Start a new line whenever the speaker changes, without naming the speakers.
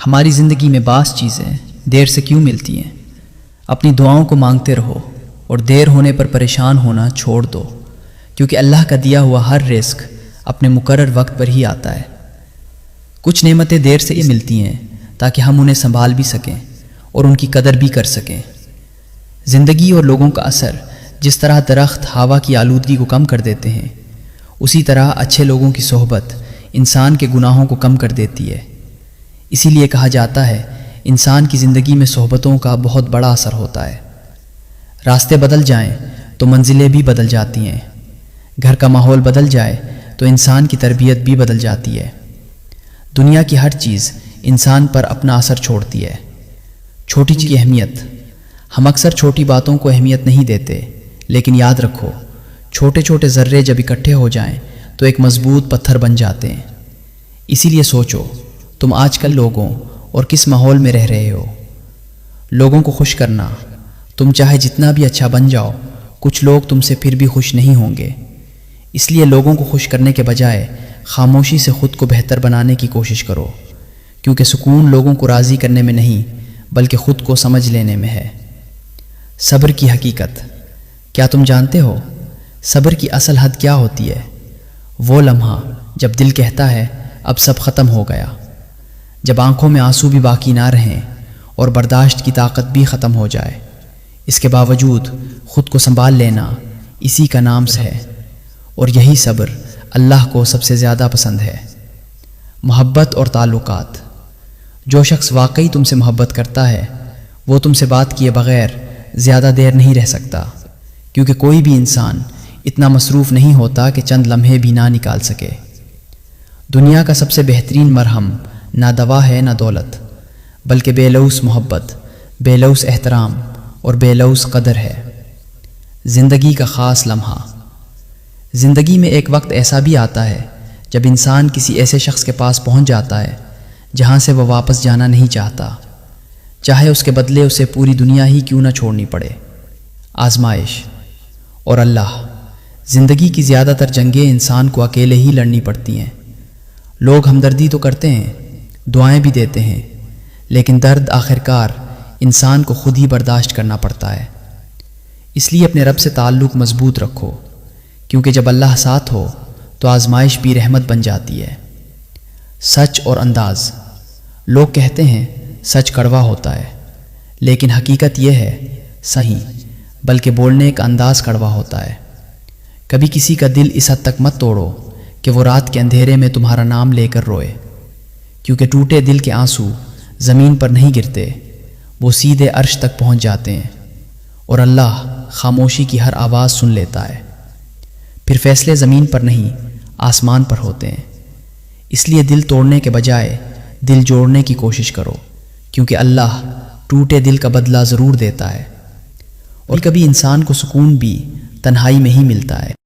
ہماری زندگی میں بعض چیزیں دیر سے کیوں ملتی ہیں؟ اپنی دعاؤں کو مانگتے رہو اور دیر ہونے پر پریشان ہونا چھوڑ دو، کیونکہ اللہ کا دیا ہوا ہر رزق اپنے مقرر وقت پر ہی آتا ہے۔ کچھ نعمتیں دیر سے ملتی ہیں تاکہ ہم انہیں سنبھال بھی سکیں اور ان کی قدر بھی کر سکیں۔ زندگی اور لوگوں کا اثر جس طرح درخت ہوا کی آلودگی کو کم کر دیتے ہیں، اسی طرح اچھے لوگوں کی صحبت انسان کے گناہوں کو کم کر دیتی ہے۔ اسی لیے کہا جاتا ہے انسان کی زندگی میں صحبتوں کا بہت بڑا اثر ہوتا ہے۔ راستے بدل جائیں تو منزلیں بھی بدل جاتی ہیں، گھر کا ماحول بدل جائے تو انسان کی تربیت بھی بدل جاتی ہے۔ دنیا کی ہر چیز انسان پر اپنا اثر چھوڑتی ہے۔ چھوٹی چیز کی اہمیت، ہم اکثر چھوٹی باتوں کو اہمیت نہیں دیتے، لیکن یاد رکھو چھوٹے چھوٹے ذرے جب اکٹھے ہو جائیں تو ایک مضبوط پتھر بن جاتے ہیں۔ اسی لیے سوچو تم آج کل لوگوں اور کس ماحول میں رہ رہے ہو۔ لوگوں کو خوش کرنا، تم چاہے جتنا بھی اچھا بن جاؤ، کچھ لوگ تم سے پھر بھی خوش نہیں ہوں گے۔ اس لیے لوگوں کو خوش کرنے کے بجائے خاموشی سے خود کو بہتر بنانے کی کوشش کرو، کیونکہ سکون لوگوں کو راضی کرنے میں نہیں بلکہ خود کو سمجھ لینے میں ہے۔ صبر کی حقیقت، کیا تم جانتے ہو صبر کی اصل حد کیا ہوتی ہے؟ وہ لمحہ جب دل کہتا ہے اب سب ختم ہو گیا، جب آنکھوں میں آنسو بھی باقی نہ رہیں اور برداشت کی طاقت بھی ختم ہو جائے، اس کے باوجود خود کو سنبھال لینا، اسی کا نام ہے۔ اور یہی صبر اللہ کو سب سے زیادہ پسند ہے۔ محبت اور تعلقات، جو شخص واقعی تم سے محبت کرتا ہے وہ تم سے بات کیے بغیر زیادہ دیر نہیں رہ سکتا، کیونکہ کوئی بھی انسان اتنا مصروف نہیں ہوتا کہ چند لمحے بھی نہ نکال سکے۔ دنیا کا سب سے بہترین مرہم نہ دوا ہے نہ دولت، بلکہ بے لوث محبت، بے لوث احترام اور بے لوث قدر ہے۔ زندگی کا خاص لمحہ، زندگی میں ایک وقت ایسا بھی آتا ہے جب انسان کسی ایسے شخص کے پاس پہنچ جاتا ہے جہاں سے وہ واپس جانا نہیں چاہتا، چاہے اس کے بدلے اسے پوری دنیا ہی کیوں نہ چھوڑنی پڑے۔ آزمائش اور اللہ، زندگی کی زیادہ تر جنگیں انسان کو اکیلے ہی لڑنی پڑتی ہیں۔ لوگ ہمدردی تو کرتے ہیں، دعائیں بھی دیتے ہیں، لیکن درد آخرکار انسان کو خود ہی برداشت کرنا پڑتا ہے۔ اس لیے اپنے رب سے تعلق مضبوط رکھو، کیونکہ جب اللہ ساتھ ہو تو آزمائش بھی رحمت بن جاتی ہے۔ سچ اور انداز، لوگ کہتے ہیں سچ کڑوا ہوتا ہے، لیکن حقیقت یہ ہے صحیح بلکہ بولنے کا انداز کڑوا ہوتا ہے۔ کبھی کسی کا دل اس حد تک مت توڑو کہ وہ رات کے اندھیرے میں تمہارا نام لے کر روئے، کیونکہ ٹوٹے دل کے آنسو زمین پر نہیں گرتے، وہ سیدھے عرش تک پہنچ جاتے ہیں، اور اللہ خاموشی کی ہر آواز سن لیتا ہے۔ پھر فیصلے زمین پر نہیں آسمان پر ہوتے ہیں۔ اس لیے دل توڑنے کے بجائے دل جوڑنے کی کوشش کرو، کیونکہ اللہ ٹوٹے دل کا بدلہ ضرور دیتا ہے۔ اور کبھی انسان کو سکون بھی تنہائی میں ہی ملتا ہے۔